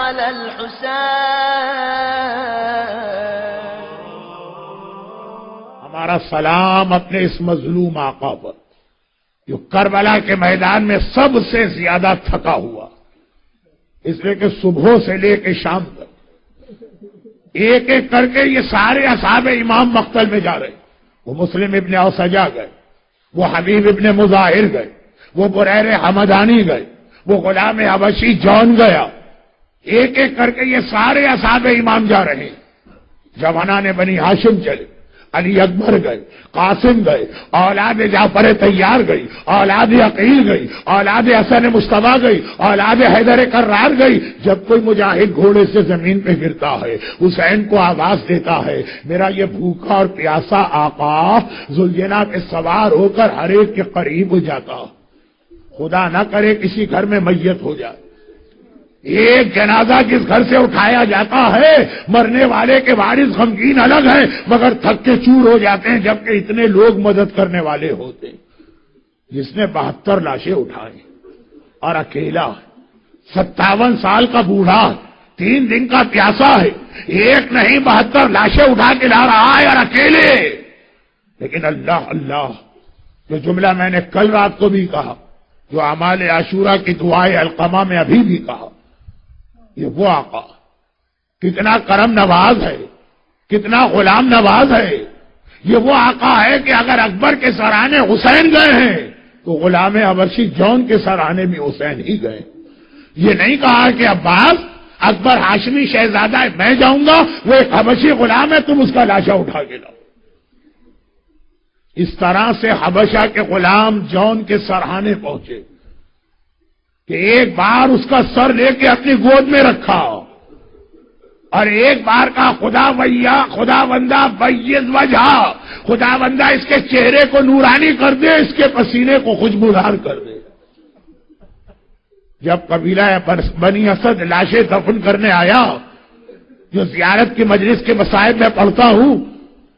على الحسين. ہمارا سلام اپنے اس مظلوم آقا پر جو کربلا کے میدان میں سب سے زیادہ تھکا ہوا، اس لیے کہ صبح سے لے کے شام تک ایک ایک کر کے یہ سارے اصحاب امام مقتل میں جا رہے ہیں. وہ مسلم ابن اوسجا گئے، وہ حبیب ابن مظاہر گئے، وہ بریر حمدانی گئے، وہ غلام حبشی جون گیا. ایک ایک کر کے یہ سارے اصحاب امام جا رہے ہیں. جوانان بنی ہاشم چلے، علی اکبر گئے، قاسم گئے، اولاد جعفر طیار گئی، اولاد عقیل گئی، اولاد حسن مصطفیٰ گئی، اولاد حیدر کرار گئی. جب کوئی مجاہد گھوڑے سے زمین پہ گرتا ہے، حسین کو آواز دیتا ہے، میرا یہ بھوکا اور پیاسا آقا ذوالجناح پہ سوار ہو کر ہر ایک کے قریب ہو جاتا. خدا نہ کرے کسی گھر میں میت ہو جائے. ایک جنازہ جس گھر سے اٹھایا جاتا ہے، مرنے والے کے وارث غمگین الگ ہیں مگر تھک کے چور ہو جاتے ہیں جبکہ اتنے لوگ مدد کرنے والے ہوتے ہیں. جس نے 72 لاشیں اٹھائیں اور اکیلا 57 سال کا بوڑھا 3 دن کا پیاسا ہے، ایک نہیں 72 لاشیں اٹھا کے لا رہا ہے اور اکیلے. لیکن اللہ اللہ، جو جملہ میں نے کل رات کو بھی کہا، جو اعمال عاشورہ کی دعائے علقمہ میں ابھی بھی کہا، یہ وہ آقا کتنا کرم نواز ہے، کتنا غلام نواز ہے. یہ وہ آقا ہے کہ اگر اکبر کے سرانے حسین گئے ہیں تو غلام حبشی جون کے سرانے بھی حسین ہی گئے. یہ نہیں کہا کہ عباس اکبر ہاشمی شہزادہ ہے میں جاؤں گا، وہ ایک حبشی غلام ہے تم اس کا لاشا اٹھا کے لاؤ. اس طرح سے حبشہ کے غلام جون کے سرہانے پہنچے کہ ایک بار اس کا سر لے کے اپنی گود میں رکھا اور ایک بار کا خدا بندہ بیض وجہ، خدا بندہ اس کے چہرے کو نورانی کر دے، اس کے پسینے کو خوشبودار کر دے. جب قبیلہ بنی اسد لاشیں دفن کرنے آیا، جو زیارت کی مجلس کے مصائب میں پڑھتا ہوں،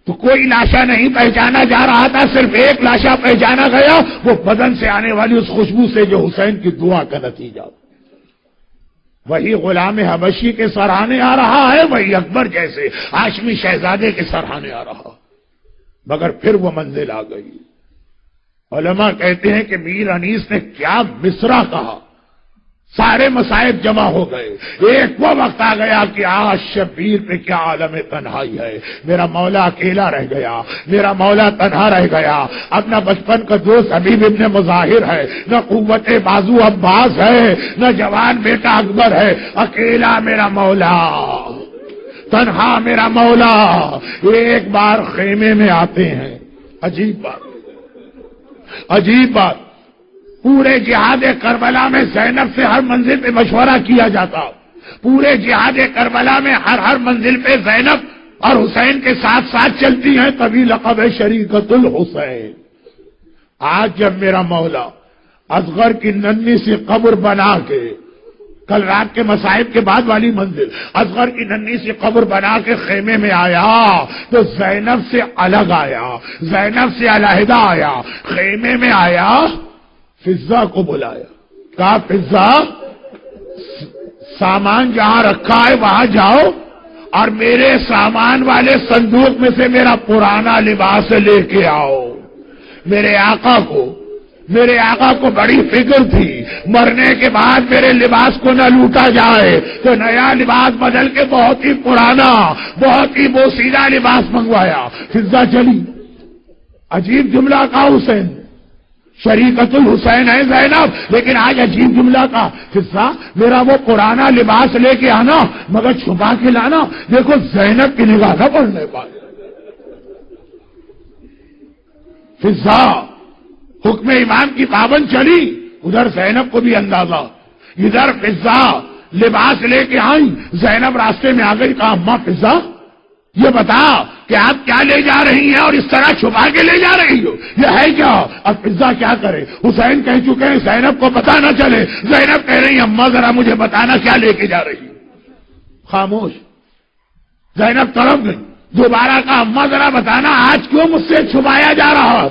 تو کوئی لاشا نہیں پہچانا جا رہا تھا، صرف ایک لاشا پہچانا گیا، وہ بدن سے آنے والی اس خوشبو سے جو حسین کی دعا کا نتیجہ. وہی غلام حبشی کے سرانے آ رہا ہے، وہی اکبر جیسے ہاشمی شہزادے کے سرانے آ رہا. مگر پھر وہ منزل آ گئی. علماء کہتے ہیں کہ میر انیس نے کیا مصرع کہا، سارے مصائب جمع ہو گئے. ایک وہ وقت آ گیا کہ آج شبیر پہ کیا عالم تنہائی ہے، میرا مولا اکیلا رہ گیا، میرا مولا تنہا رہ گیا. اپنا بچپن کا دوست حبیب ابن مظاہر ہے، نہ قوت بازو عباس ہے، نہ جوان بیٹا اکبر ہے، اکیلا میرا مولا، تنہا میرا مولا. ایک بار خیمے میں آتے ہیں. عجیب بات، عجیب بات. پورے جہاد کربلا میں زینب سے ہر منزل پہ مشورہ کیا جاتا، پورے جہاد کربلا میں ہر منزل پہ زینب اور حسین کے ساتھ ساتھ چلتی ہیں، تبھی لقب ہے شریکت الحسین. آج جب میرا مولا اصغر کی ننھی سی قبر بنا کے، کل رات کے مصائب کے بعد والی منزل، اصغر کی ننھی سی قبر بنا کے خیمے میں آیا تو زینب سے الگ آیا، زینب سے علیحدہ آیا، خیمے میں آیا، فضا کو بلایا، کہا فضا سامان جہاں رکھا ہے وہاں جاؤ اور میرے سامان والے صندوق میں سے میرا پرانا لباس لے کے آؤ. میرے آقا کو بڑی فکر تھی مرنے کے بعد میرے لباس کو نہ لوٹا جائے، تو نیا لباس بدل کے بہت ہی پرانا، بہت ہی بوسیدہ لباس منگوایا. فضا چلی. عجیب جملہ کا حسین، شریکت الحسین ہے زینب، لیکن آج عجیب جملہ کا فضا میرا وہ پرانا لباس لے کے آنا مگر چھپا کے لانا. دیکھو زینب کی نگاہ نہ پڑنے پائے. فضا حکم امام کی پابند چلی، ادھر زینب کو بھی اندازہ، ادھر فضا لباس لے کے آئی. زینب راستے میں آ گئی، کہا اماں فضا یہ بتا کہ آپ کیا لے جا رہی ہیں اور اس طرح چھپا کے لے جا رہی ہو، یہ ہے کیا؟ اب فضا کیا کرے، حسین کہہ چکے ہیں زینب کو پتا نہ چلے. زینب کہہ رہی اماں ذرا مجھے بتانا کیا لے کے جا رہی ہو. خاموش. زینب تڑپ گئی، دوبارہ کہا اماں ذرا بتانا آج کیوں مجھ سے چھپایا جا رہا.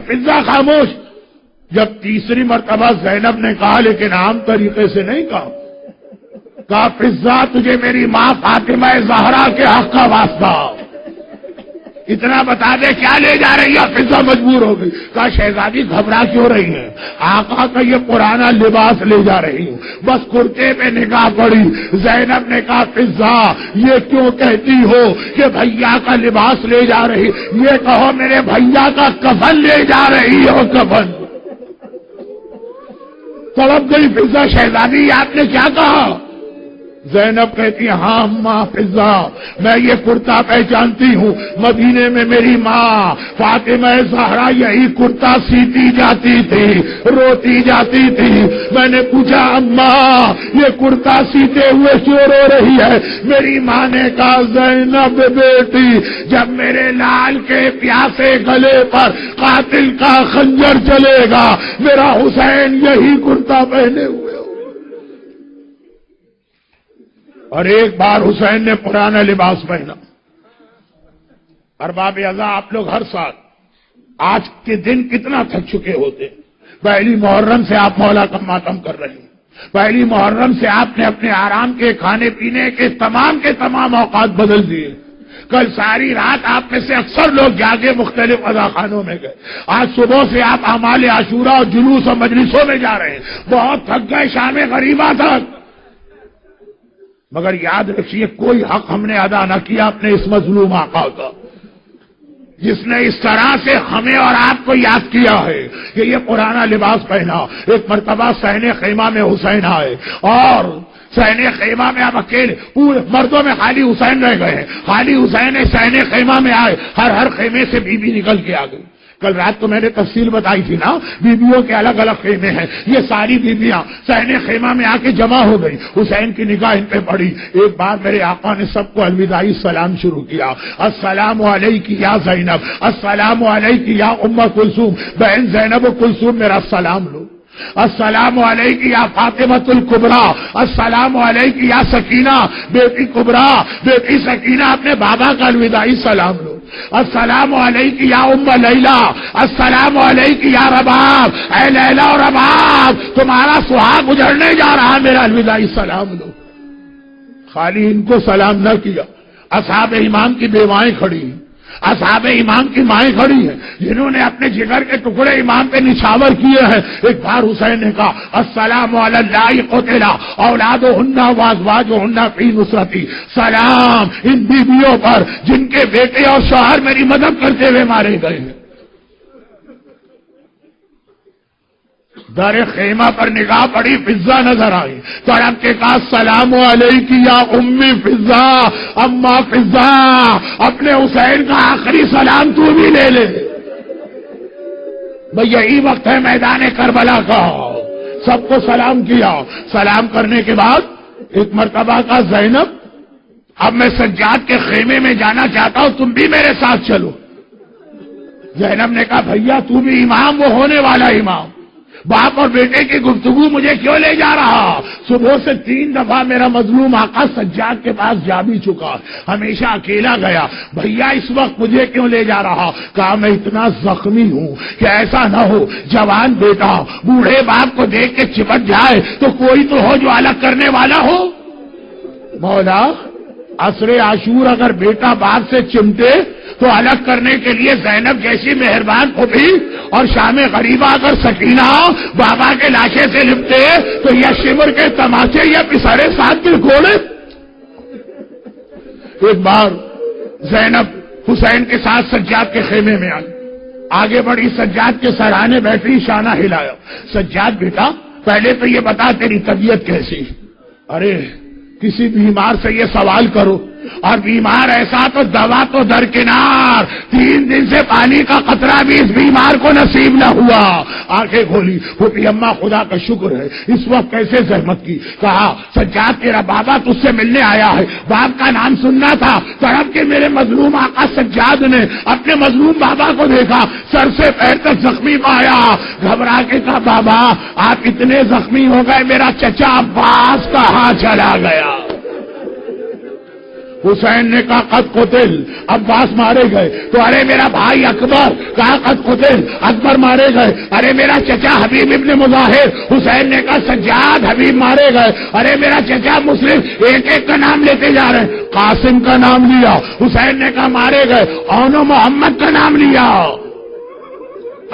فضا خاموش. جب تیسری مرتبہ زینب نے کہا، لیکن عام طریقے سے نہیں کہا، کہا فضا تجھے میری ماں فاطمہ زہرا کے حق کا واسطہ، اتنا بتا دے کیا لے جا رہی ہے؟ فضا مجبور ہو گئی، کہا شہزادی گھبرا کیوں رہی ہے؟ آقا کا یہ پرانا لباس لے جا رہی ہوں، بس کرتے پہ نگاہ پڑی۔ زینب نے کہا فضا یہ کیوں کہتی ہو کہ بھیا کا لباس لے جا رہی؟ یہ کہو میرے بھیا کا کفن لے جا رہی ہو، کفن۔ تڑپ گئی فضا، شہزادی آپ نے کیا کہا؟ زینب کہتی ہاں اماں فضا میں یہ کرتا پہچانتی ہوں، مدینے میں میری ماں فاطمہ زہرا یہی کرتا سیتی جاتی تھی، روتی جاتی تھی۔ میں نے پوچھا اماں یہ کرتا سیتے ہوئے کیوں رو رہی ہے؟ میری ماں نے کہا زینب بیٹی جب میرے لال کے پیاسے گلے پر قاتل کا خنجر چلے گا میرا حسین یہی کرتا پہنے ہوئے ہو۔ اور ایک بار حسین نے پرانا لباس پہنا۔ ارباب اعضاء آپ لوگ ہر سال آج کے دن کتنا تھک چکے ہوتے، پہلی محرم سے آپ مولا کا ماتم کر رہے ہیں، پہلی محرم سے آپ نے اپنے آرام کے کھانے پینے کے تمام اوقات بدل دیے۔ کل ساری رات آپ میں سے اکثر لوگ جاگے مختلف اذاخانوں میں گئے، آج صبح سے آپ اعمال عاشورہ اور جلوس اور مجلسوں میں جا رہے ہیں، بہت تھک گئے شام غریبہ تک۔ مگر یاد رکھیے کوئی حق ہم نے ادا نہ کیا اپنے اس مظلوم آقا کا، جس نے اس طرح سے ہمیں اور آپ کو یاد کیا ہے کہ یہ پرانا لباس پہنا۔ ایک مرتبہ صحن خیمہ میں حسین آئے اور صحن خیمہ میں اب اکیلے پورے مردوں میں خالی حسین رہ گئے ہیں، خالی حسین صحن خیمہ میں آئے، ہر خیمے سے بی بی نکل کے آ گئی۔ کل رات تو میں نے تفصیل بتائی تھی نا، بیویوں کے الگ الگ خیمے ہیں، یہ ساری بیویاں صحن خیمہ میں آ کے جمع ہو گئی، حسین کی نگاہ ان پہ پڑی۔ ایک بار میرے آقا نے سب کو الوداعی سلام شروع کیا، السلام علیک یا زینب، السلام علیک یا ام کلثوم، بہن زینب و کلثوم میرا سلام لو، السلام علیک یا فاطمۃ الکبریٰ، السلام علیک یا سکینہ بیٹی کبریٰ، بیٹی سکینہ اپنے بابا کا الوداعی سلام لو، السلام علیک یا ام لیلا، السلام علیک یا رباب، اے لیلا اور رباب تمہارا سہاگ اجڑنے جا رہا میرا الوداعی سلام لو۔ خالی ان کو سلام نہ کیا، اصحاب امام کی بیوائیں کھڑی ہیں، اصحاب امام کی مائیں کھڑی ہیں جنہوں نے اپنے جگر کے ٹکڑے امام پہ نچھاور کیے ہیں۔ ایک بار حسین نے کہا السلام علی اللہ قتل اولادہن وازواجہن فی نصرتی، سلام ان بیویوں پر جن کے بیٹے اور شوہر میری مدد کرتے ہوئے مارے گئے ہیں۔ در خیمہ پر نگاہ پڑی، فضا نظر آئی، تڑپ کے کہا السلام علیک یا امی فضا، اما فضا اپنے حسین کا آخری سلام تو بھی لے لے۔ بھئی یہی وقت ہے میدان کربلا کا، سب کو سلام کیا۔ سلام کرنے کے بعد ایک مرتبہ کا زینب اب میں سجاد کے خیمے میں جانا چاہتا ہوں، تم بھی میرے ساتھ چلو۔ زینب نے کہا بھیا تو بھی امام، وہ ہونے والا امام، باپ اور بیٹے کی گفتگو مجھے کیوں لے جا رہا؟ صبح سے 3 دفعہ میرا مظلوم آقا سجاد کے پاس جا بھی چکا، ہمیشہ اکیلا گیا، بھیا اس وقت مجھے کیوں لے جا رہا؟ کہا میں اتنا زخمی ہوں کہ ایسا نہ ہو جوان بیٹا بوڑھے باپ کو دیکھ کے چپٹ جائے تو کوئی تو ہو جو الگ کرنے والا ہو۔ مولا عصر عاشور اگر بیٹا باپ سے چمٹے تو الگ کرنے کے لیے زینب جیسی مہربان پھوپھی اور شام غریبہ اگر سکینہ بابا کے لاشے سے لپٹے تو یہ شمر کے تماچے یا پسارے ساتھ کے گھوڑے۔ ایک بار زینب حسین کے ساتھ سجاد کے خیمے میں آئی، آگے بڑی، سجاد کے سرانے بیٹھی، شانہ ہلایا، سجاد بیٹا پہلے تو یہ بتا تیری طبیعت کیسی؟ ارے کسی بیمار سے یہ سوال کرو، اور بیمار ایسا تو دوا تو درکنار، 3 دن سے پانی کا قطرہ بھی اس بیمار کو نصیب نہ ہوا۔ آنکھیں کھولی، پھوپھی اماں خدا کا شکر ہے اس وقت کیسے زحمت کی؟ کہا سجاد تیرا بابا تجھ سے ملنے آیا ہے، باپ کا نام سننا تھا، تڑپ کے میرے مظلوم آقا سجاد نے اپنے مظلوم بابا کو دیکھا، سر سے پیر تک زخمی پایا، گھبرا کے کہا بابا آپ اتنے زخمی ہو گئے، میرا چچا عباس کہاں چلا گیا؟ حسین نے کہا قد قتل، عباس مارے گئے تو ارے میرا بھائی اکبر، کہا قد قتل، اکبر مارے گئے، ارے میرا چچا حبیب ابن مظاہر، حسین نے کہا سجاد، حبیب مارے گئے، ارے میرا چچا مسلم، ایک ایک کا نام لیتے جا رہے ہیں، قاسم کا نام لیا، حسین نے کہا مارے گئے، اون و محمد کا نام لیا۔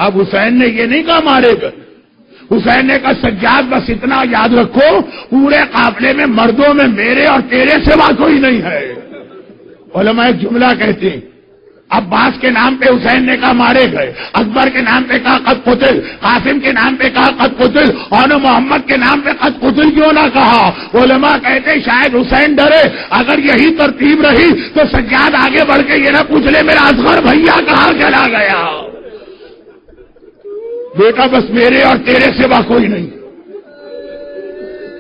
اب حسین نے یہ نہیں کہا مارے گئے، حسین نے کہا سجاد بس اتنا یاد رکھو پورے قافلے میں مردوں میں میرے اور تیرے سوا کوئی نہیں ہے۔ علماء ایک جملہ کہتے ہیں، عباس کے نام پہ حسین نے کہا مارے گئے، اکبر کے نام پہ کہا قد قتل، قاسم کے نام پہ کہا قد قتل، اور محمد کے نام پہ قد قتل کیوں نہ کہا؟ علماء کہتے ہیں شاید حسین ڈرے اگر یہی ترتیب رہی تو سجاد آگے بڑھ کے یہ نہ پوچھ لے میرا اصغر بھیا کہاں چلا گیا۔ بیٹا بس میرے اور تیرے سوا کوئی نہیں،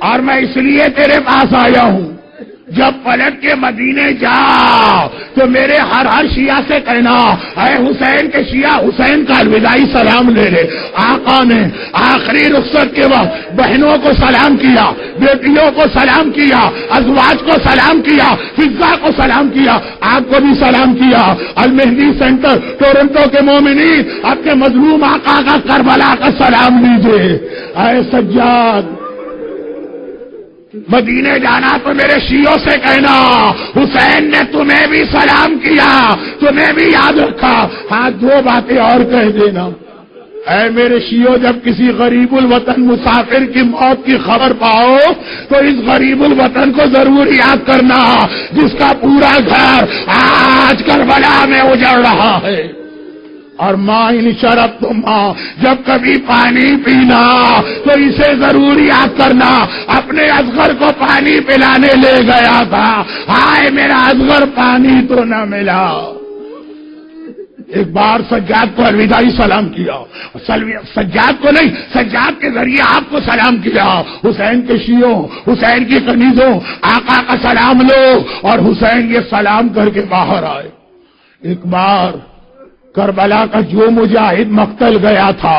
اور میں اس لیے تیرے پاس آیا ہوں جب پلٹ کے مدینے جا تو میرے ہر شیعہ سے کہنا اے حسین کے شیعہ حسین کا الوداعی سلام لے لے۔ آقا نے آخری رخصت کے وقت بہنوں کو سلام کیا، بیٹیوں کو سلام کیا، ازواج کو سلام کیا، فضا کو سلام کیا، آپ کو بھی سلام کیا۔ المہدی سینٹر ٹورنٹو کے مومنین اپنے مظلوم آقا کا کربلا کا سلام لیجیے۔ اے سجاد مدینے جانا تو میرے شیعوں سے کہنا حسین نے تمہیں بھی سلام کیا، تمہیں بھی یاد رکھا۔ ہاں دو باتیں اور کہہ دینا، اے میرے شیعوں جب کسی غریب الوطن مسافر کی موت کی خبر پاؤ تو اس غریب الوطن کو ضرور یاد کرنا جس کا پورا گھر آج کربلا میں اجڑ رہا ہے۔ اور ماں ان شرب تو ماں جب کبھی پانی پینا تو اسے ضرور یاد کرنا اپنے اصغر کو پانی پلانے لے گیا تھا، ہائے میرا اصغر پانی تو نہ ملا۔ ایک بار سجاد کو الوداعی سلام کیا، سجاد کو نہیں سجاد کے ذریعے آپ کو سلام کیا۔ حسین کے شیعوں، حسین کی کنیزوں، آقا کا سلام لو، اور حسین یہ سلام کر کے باہر آئے۔ ایک بار کربلا کا جو مجاہد مقتل گیا تھا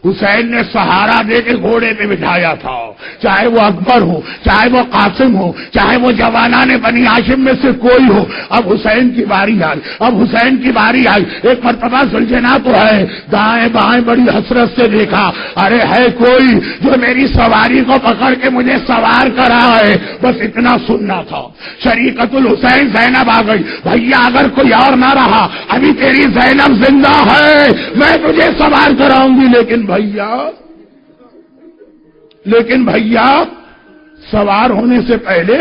حسین نے سہارا دے کے گھوڑے پہ بٹھایا تھا، چاہے وہ اکبر ہو، چاہے وہ قاسم ہو، چاہے وہ جوانان بنی ہاشم میں سے کوئی ہو۔ اب حسین کی باری آئی، اب حسین کی باری آئی۔ ایک مرتبہ سلجھنا تو ہے، دائیں بائیں بڑی حسرت سے دیکھا، ارے ہے کوئی جو میری سواری کو پکڑ کے مجھے سوار کرا ہے، بس اتنا سننا تھا۔ شریکت الحسین زینب آ گئی، بھیا اگر کوئی اور نہ رہا ابھی تیری زینب زندہ ہے، میں تجھے سوار کراؤں گی، لیکن بھیا سوار ہونے سے پہلے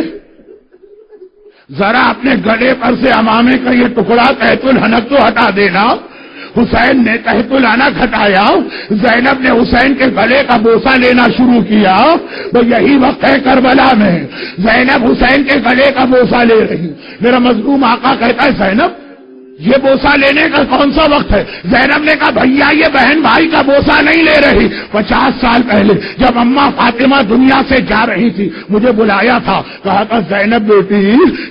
ذرا اپنے گلے پر سے امامے کا یہ ٹکڑا تحت الحنک تو ہٹا دینا۔ حسین نے تحت الحنک ہٹایا، زینب نے حسین کے گلے کا بوسہ لینا شروع کیا۔ تو یہی وقت ہے کربلا میں زینب حسین کے گلے کا بوسہ لے رہی۔ میرا مظلوم آقا کہتا ہے زینب یہ بوسہ لینے کا کون سا وقت ہے؟ زینب نے کہا بھیا یہ بہن بھائی کا بوسہ نہیں لے رہی، 50 سال پہلے جب اماں فاطمہ دنیا سے جا رہی تھی مجھے بلایا تھا، کہا تھا زینب بیٹی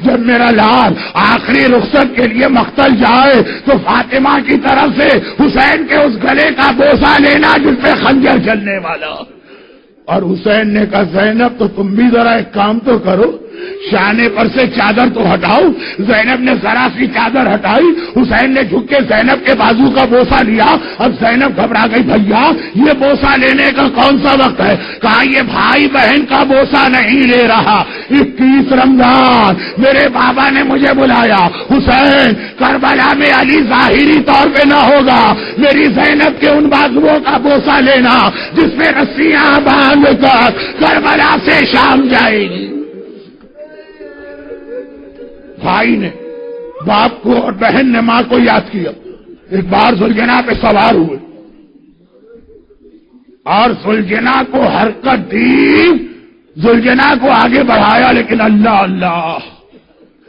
جب میرا لال آخری رخصت کے لیے مقتل جائے تو فاطمہ کی طرف سے حسین کے اس گلے کا بوسہ لینا جس پہ خنجر چلنے والا۔ اور حسین نے کہا زینب تو تم بھی ذرا ایک کام تو کرو، شانے پر سے چادر تو ہٹاؤ۔ زینب نے ذرا سی چادر ہٹائی، حسین نے جھک کے زینب کے بازو کا بوسہ لیا۔ اب زینب گھبرا گئی، بھیا یہ بوسہ لینے کا کون سا وقت ہے؟ کہا یہ بھائی بہن کا بوسہ نہیں لے رہا، 21 رمضان میرے بابا نے مجھے بلایا، حسین کربلا میں علی ظاہری طور پہ نہ ہوگا، میری زینب کے ان بازوؤں کا بوسہ لینا جس میں رسیاں باندھ کر کربلا سے شام جائے گی۔ بھائی نے باپ کو اور بہن نے ماں کو یاد کیا۔ ایک بار سلجنا پہ سوار ہوئے اور سلجنا کو حرکت دی، سلجنا کو آگے بڑھایا، لیکن اللہ اللہ،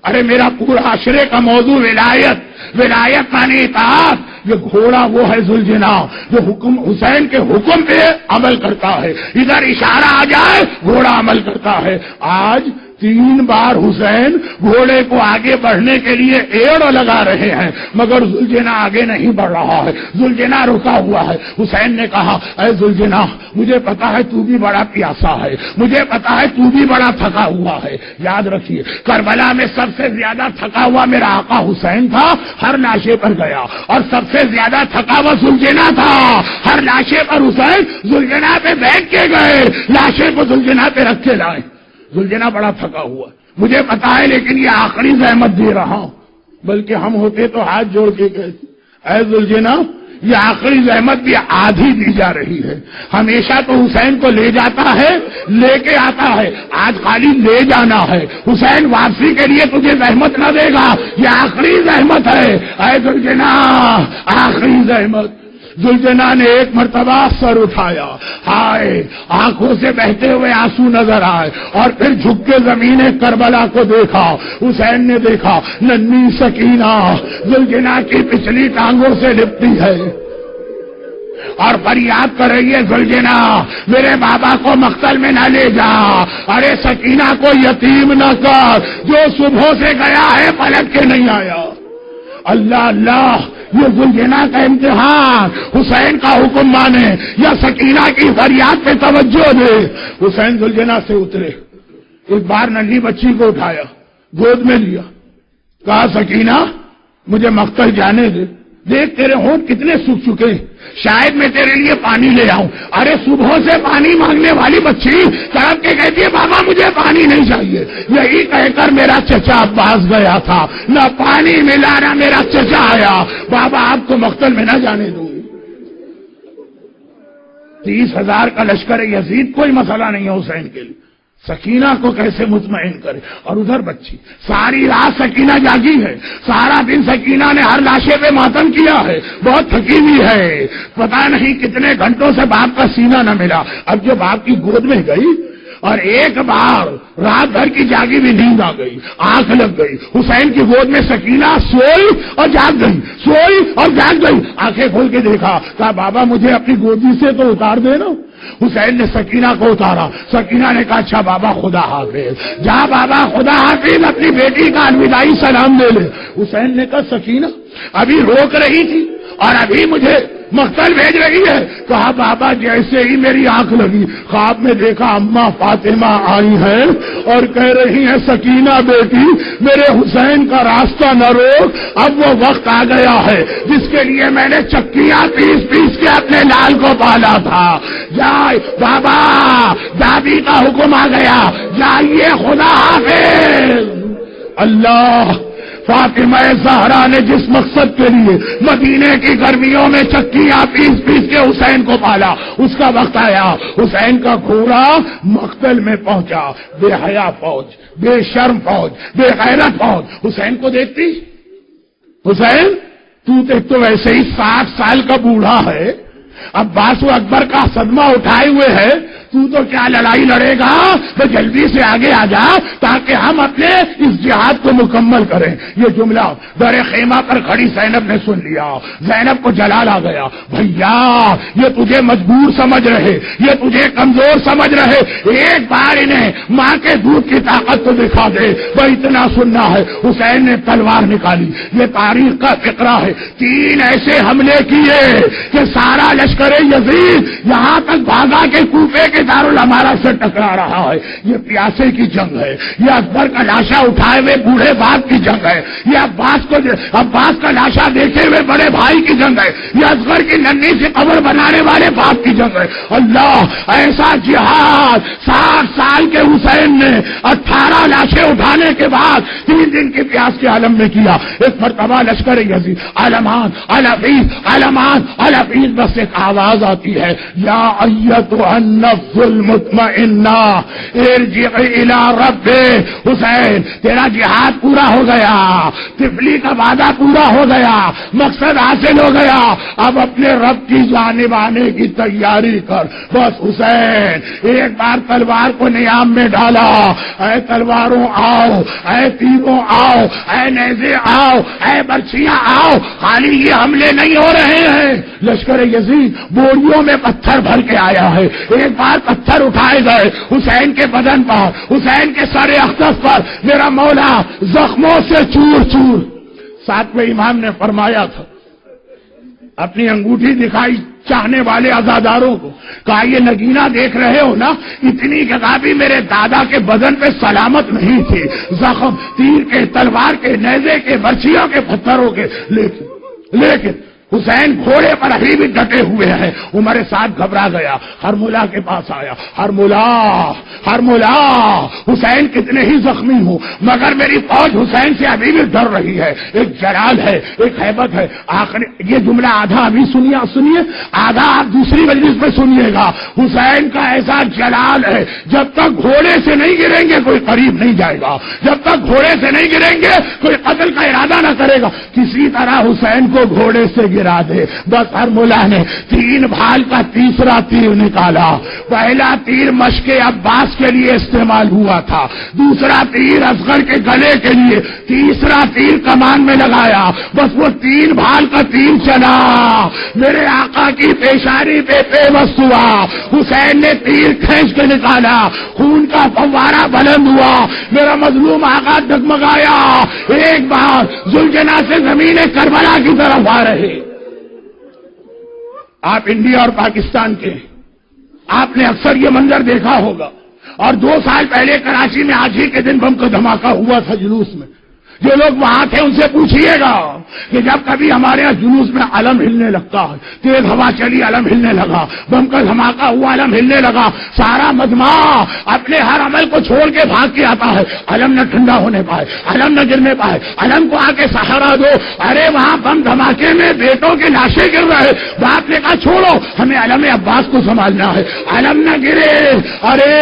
ارے میرا پورا عشرے کا موضوع ولایت مانی اطاعت، یہ گھوڑا وہ ہے ذوالجنا جو حکم حسین کے حکم پہ عمل کرتا ہے، ادھر اشارہ آ جائے گھوڑا عمل کرتا ہے۔ آج 3 بار حسین گھوڑے کو آگے بڑھنے کے لیے ایڑ لگا رہے ہیں مگر ذوالجناح آگے نہیں بڑھ رہا ہے، ذوالجناح رکا ہوا ہے۔ حسین نے کہا اے ذوالجناح مجھے پتا ہے تو بھی بڑا پیاسا ہے، مجھے پتا ہے تو بھی بڑا تھکا ہوا ہے، یاد رکھیے کربلا میں سب سے زیادہ تھکا ہوا میرا آقا حسین تھا، ہر لاشے پر گیا، اور سب سے زیادہ تھکا ہوا ذوالجناح تھا، ہر لاشے پر حسین ذوالجناح پہ بیٹھ کے گئے، لاشے کو ذوالجناح پہ رکھ کے لائے۔ ذوالجناح بڑا تھکا ہوا مجھے پتا ہے، لیکن یہ آخری زحمت دے رہا ہوں، بلکہ ہم ہوتے تو ہاتھ جوڑ کے کہتے اے ذوالجناح یہ آخری زحمت بھی آدھی دی جا رہی ہے، ہمیشہ تو حسین کو لے جاتا ہے لے کے آتا ہے، آج خالی لے جانا ہے، حسین واپسی کے لیے تجھے زحمت نہ دے گا، یہ آخری زحمت ہے اے ذوالجناح، آخری زحمت۔ ذوالجناح نے ایک مرتبہ سر اٹھایا، ہائے آنکھوں سے بہتے ہوئے آنسو نظر آئے، اور پھر جھک کے زمین کربلا کو دیکھا۔ حسین نے دیکھا ننھی سکینہ ذوالجناح کی پچھلی ٹانگوں سے لپٹی ہے اور فریاد کر رہی ہے ذوالجناح میرے بابا کو مقتل میں نہ لے جا، ارے سکینہ کو یتیم نہ کر، جو صبح سے گیا ہے پلٹ کے نہیں آیا۔ اللہ اللہ، یہ ذوالجناح کا امتحان، حسین کا حکم مانے یا سکینہ کی فریاد پہ توجہ دے۔ حسین ذوالجناح سے اترے، ایک بار ننھی بچی کو اٹھایا، گود میں لیا، کہا سکینہ مجھے مقتل جانے دے، دیکھ تیرے ہونٹ کتنے سوکھ چکے، شاید میں تیرے لیے پانی لے آؤں۔ ارے صبح سے پانی مانگنے والی بچی تڑپ کے کہتی ہے بابا مجھے پانی نہیں چاہیے، یہی کہہ کر میرا چچا عباس گیا تھا، نہ پانی ملا نہ میرا چچا آیا، بابا آپ کو مقتل میں نہ جانے دوں گی۔ 30,000 کا لشکر یزید کوئی مسئلہ نہیں ہے حسین کے لیے، سکینہ کو کیسے مطمئن کرے؟ اور ادھر بچی ساری رات سکینہ جاگی ہے، سارا دن سکینہ نے ہر لاشے پہ ماتم کیا ہے، بہت تھکی ہوئی ہے، پتہ نہیں کتنے گھنٹوں سے باپ کا سینہ نہ ملا، اب جو باپ کی گود میں گئی اور ایک بار رات بھر کی جاگی بھی نیند آ گئی، آنکھ لگ گئی، حسین کی گود میں سکینہ سوئی اور جاگ گئی، سوئی اور جاگ گئی، آنکھیں کھول کے دیکھا، کہا بابا مجھے اپنی گودی سے تو اتار دے نا۔ حسین نے سکینہ کو اتارا، سکینہ نے کہا اچھا بابا خدا حافظ، جا بابا خدا حافظ، اپنی بیٹی کا الوداعی سلام دے لے۔ حسین نے کہا سکینہ ابھی روک رہی تھی اور ابھی مجھے مقتل بھیج رہی ہے، کہا بابا جیسے ہی میری آنکھ لگی خواب میں دیکھا اماں فاطمہ آئی ہیں اور کہہ رہی ہیں سکینہ بیٹی میرے حسین کا راستہ نہ روک، اب وہ وقت آ گیا ہے جس کے لیے میں نے چکیاں پیس پیس کے اپنے لال کو پالا تھا، جائے بابا دادی کا حکم آ گیا، جائیے خدا حافظ۔ اللہ، فاطمہ زہرا نے جس مقصد کے لیے مدینے کی گرمیوں میں چکیاں پیس پیس کے حسین کو پالا، اس کا وقت آیا، حسین کا گھوڑا مقتل میں پہنچا، بے حیا فوج، بے شرم فوج، بے غیرت فوج حسین کو دیکھتی، حسین تو ویسے ہی 60 سال کا بوڑھا ہے، عباس و اکبر کا صدمہ اٹھائے ہوئے ہے، تو کیا لڑائی لڑے گا؟ تو جلدی سے آگے آ جا تاکہ ہم اپنے اس جہاد کو مکمل کریں۔ یہ جملہ در خیمہ پر کھڑی زینب نے سن لیا، زینب کو جلال آ گیا، بھیا یہ تجھے مجبور سمجھ رہے، یہ تجھے کمزور سمجھ رہے، ایک بار انہیں ماں کے دودھ کی طاقت تو دکھا دے، وہ اتنا سننا ہے۔ حسین نے تلوار نکالی، یہ تاریخ کا فقرہ ہے، 3 ایسے حملے کیے کہ سارا لشکر یزید یہاں تک بھاگا کہ کوفے کے دارالامارہ سے ٹکرا رہا ہے۔ یہ پیاسے کی جنگ ہے، یہ اکبر کا لاشا اٹھائے ہوئے بوڑھے باپ کی جنگ ہے، یہ عباس کا لاشا دیکھے ہوئے بڑے بھائی کی جنگ ہے، یہ اصغر کی ننھی سے قبر بنانے والے باپ کی جنگ ہے۔ اللہ، ایسا جہاد 60 سال کے حسین نے 18 لاشیں اٹھانے کے بعد 3 دن کی پیاس کے عالم میں کیا۔ ایک مرتبہ لشکر یزید علمان الحفیظ علمان الحفیظ، بس ایک آواز آتی ہے، یا ایتھا النفس المطمئنہ ارجعی الی ربک۔ حسین تیرا جہاد پورا ہو گیا، طفلی کا وعدہ پورا ہو گیا، مقصد حاصل ہو گیا، اب اپنے رب کی جانب آنے کی تیاری کر۔ بس حسین ایک بار تلوار کو نیام میں ڈالا، اے تلواروں آؤ، اے تیروں آؤ، اے نیزے آؤ، اے برچیاں آؤ، خالی یہ حملے نہیں ہو رہے ہیں، لشکر یزید بوریوں میں پتھر بھر کے آیا ہے، ہے. ایک بار پتھر اٹھائے گئے حسین کے بدن پر, حسین کے سر اقدس پر, میرا مولا زخموں سے چور چور. ساتویں امام نے فرمایا تھا, اپنی انگوٹھی دکھائی چاہنے والے عزاداروں کو, کہا یہ نگینہ دیکھ رہے ہو نا, اتنی جگہ بھی میرے دادا کے بدن پہ سلامت نہیں تھی, زخم تیر کے, تلوار کے, نیزے کے, برچھیوں کے, پتھروں کے. لیکن حسین گھوڑے پر ابھی بھی ڈٹے ہوئے ہیں. عمر سعد گھبرا گیا, ہرملا کے پاس آیا. ہرملا حسین کتنے ہی زخمی ہوں مگر میری فوج حسین سے ابھی بھی ڈر رہی ہے. ایک جلال ہے, ایک ہیبت ہے. آخر یہ جملہ آدھا ابھی سنیے, آدھا آپ دوسری مجلس میں سنیے گا. حسین کا ایسا جلال ہے, جب تک گھوڑے سے نہیں گریں گے کوئی قریب نہیں جائے گا, جب تک گھوڑے سے نہیں گریں گے کوئی قتل کا ارادہ نہ کرے گا. کسی طرح حسین کو گھوڑے سے گرا دے. بس ہرملا نے 3 بھال کا تیسرا تیر نکالا. پہلا تیر مشق عباس کے لیے استعمال ہوا تھا, دوسرا تیر اصغر کے گلے کے لیے, تیسرا تیر کمان میں لگایا. بس وہ 3 بھال کا تیر چلا, میرے آقا کی پیشانی پہ پیوست ہوا. حسین نے تیر کھینچ کے نکالا, خون کا فوارہ بلند ہوا. میرا مظلوم آقا ڈگمگایا. ایک بار ذوالجناح سے زمین کربلا کی طرف آ رہے. آپ انڈیا اور پاکستان کے, آپ نے اکثر یہ منظر دیکھا ہوگا. اور 2 سال پہلے کراچی میں آج ہی کے دن بم کا دھماکہ ہوا تھا جلوس میں. جو لوگ وہاں تھے ان سے پوچھئے گا کہ جب کبھی ہمارے یہاں جلوس میں علم ہلنے لگتا ہے, تیز ہوا چلی علم ہلنے لگا, بم کا دھماکہ ہوا علم ہلنے لگا, سارا مجمع اپنے ہر عمل کو چھوڑ کے بھاگ کے آتا ہے. علم نہ ٹھنڈا ہونے پائے, علم نہ گرنے پائے, علم کو آ کے سہارا دو. ارے وہاں بم دھماکے میں بیٹوں کی لاشیں گر رہے. باپ نے کہا چھوڑو, ہمیں علم عباس کو سنبھالنا ہے, علم نہ گرے. ارے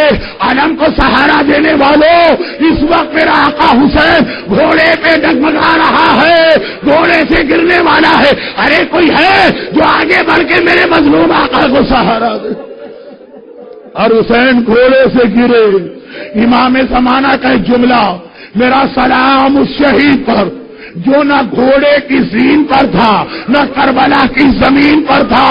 علم کو سہارا دینے والوں, اس وقت میرا آقا حسین گھوڑے پہ ڈگمگا رہا ہے, گھوڑے سے گرنے والا ہے. ارے کوئی ہے جو آگے بڑھ کے میرے مظلوم آقا کو سہارا دے. اور حسین گھوڑے سے گرے. امام زمانہ کا ایک جملہ, میرا سلام اس شہید پر جو نہ گھوڑے کی زین پر تھا, نہ کربلا کی زمین پر تھا,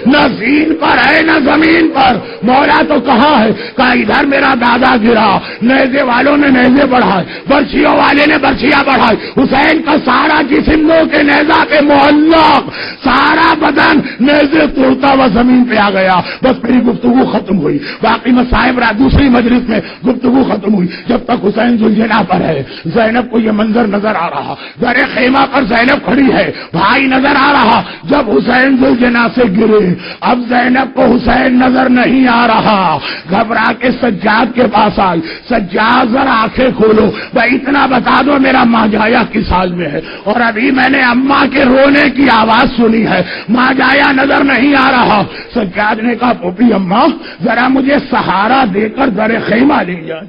نہ زین پر ہے نہ زمین پر. مولا تو کہاں ہے, کہا ادھر میرا دادا گرا, نیزے والوں نے نیزے بڑھائے, برچھیوں والے نے برچھیاں بڑھائی. حسین کا سارا جسم نو کے نیزہ پہ معلق, سارا بدن نیزے توڑتا ہوا زمین پہ آ گیا. بس میری گفتگو ختم ہوئی, باقی مسائب دوسری مجلس میں گفتگو ختم ہوئی. جب تک حسین ذوالجناح پر ہے, زینب کو یہ منظر نظر آ رہا, در خیمہ پر زینب کھڑی ہے, بھائی نظر آ رہا. جب حسین ذوالجناح سے گرے, اب زینب کو حسین نظر نہیں آ رہا. گھبرا کے سجاد کے پاس آئی. سجاد ذرا آنکھیں کھولو, بھائی اتنا بتا دو میرا ماجایا کس حال میں ہے. اور ابھی میں نے اماں کے رونے کی آواز سنی ہے, ماجایا نظر نہیں آ رہا. سجاد نے کہا پھوپھی اماں ذرا مجھے سہارا دے کر در خیمہ لے جائے.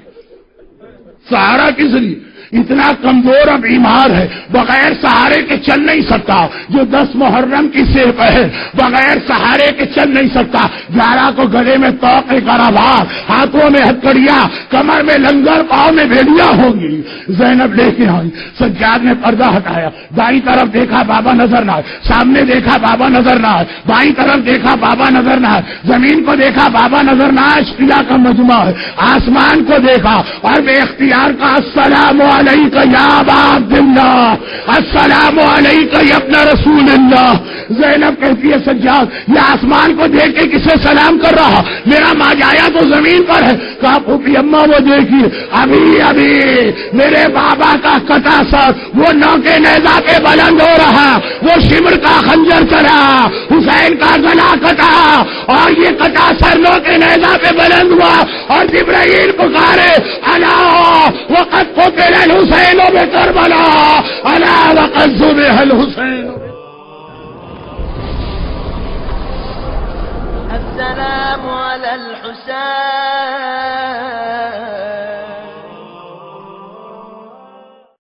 سہارا کس لیے, اتنا کمزور اور بیمار ہے, بغیر سہارے کے چل نہیں سکتا. جو 10 محرم کی سیف ہے, بغیر سہارے کے چل نہیں سکتا. 11 کو گلے میں توق کراوار, ہاتھوں میں ہتکڑیاں, کمر میں لنگر, پاؤں میں بھیڑیاں ہوں گی. زینب لے کے آئی. سجاد نے پردہ ہٹایا, دائیں طرف دیکھا بابا نظر نہ آئے, سامنے دیکھا بابا نظر نہ آئے, بائیں طرف دیکھا بابا نظر نہ آئے, زمین کو دیکھا بابا نظر نہ آئے. اشتیا کا مجمع ہے. آسمان کو دیکھا اور بے اختیار کا السلام علیکہ یا ابا عبداللہ, السلام علیکہ یا ابن رسول اللہ. زینب کہتی ہے سجاد یہ آسمان کو دیکھ کے کسے سلام کر رہا, میرا ماجایا تو زمین پر ہے. کہا پھوپھی اماں وہ دیکھیے ابھی ابھی میرے بابا کا کٹا سر وہ نو کے نیزہ پہ بلند ہو رہا, وہ شمر کا خنجر چلا, حسین کا گلا کٹا اور یہ کٹا سر نو کے نیزہ پہ بلند ہوا. اور جبرائیل پکارے الا وقد قتل الحسین بکربلا, الا وقد ذبح الحسین. السلام على الحسين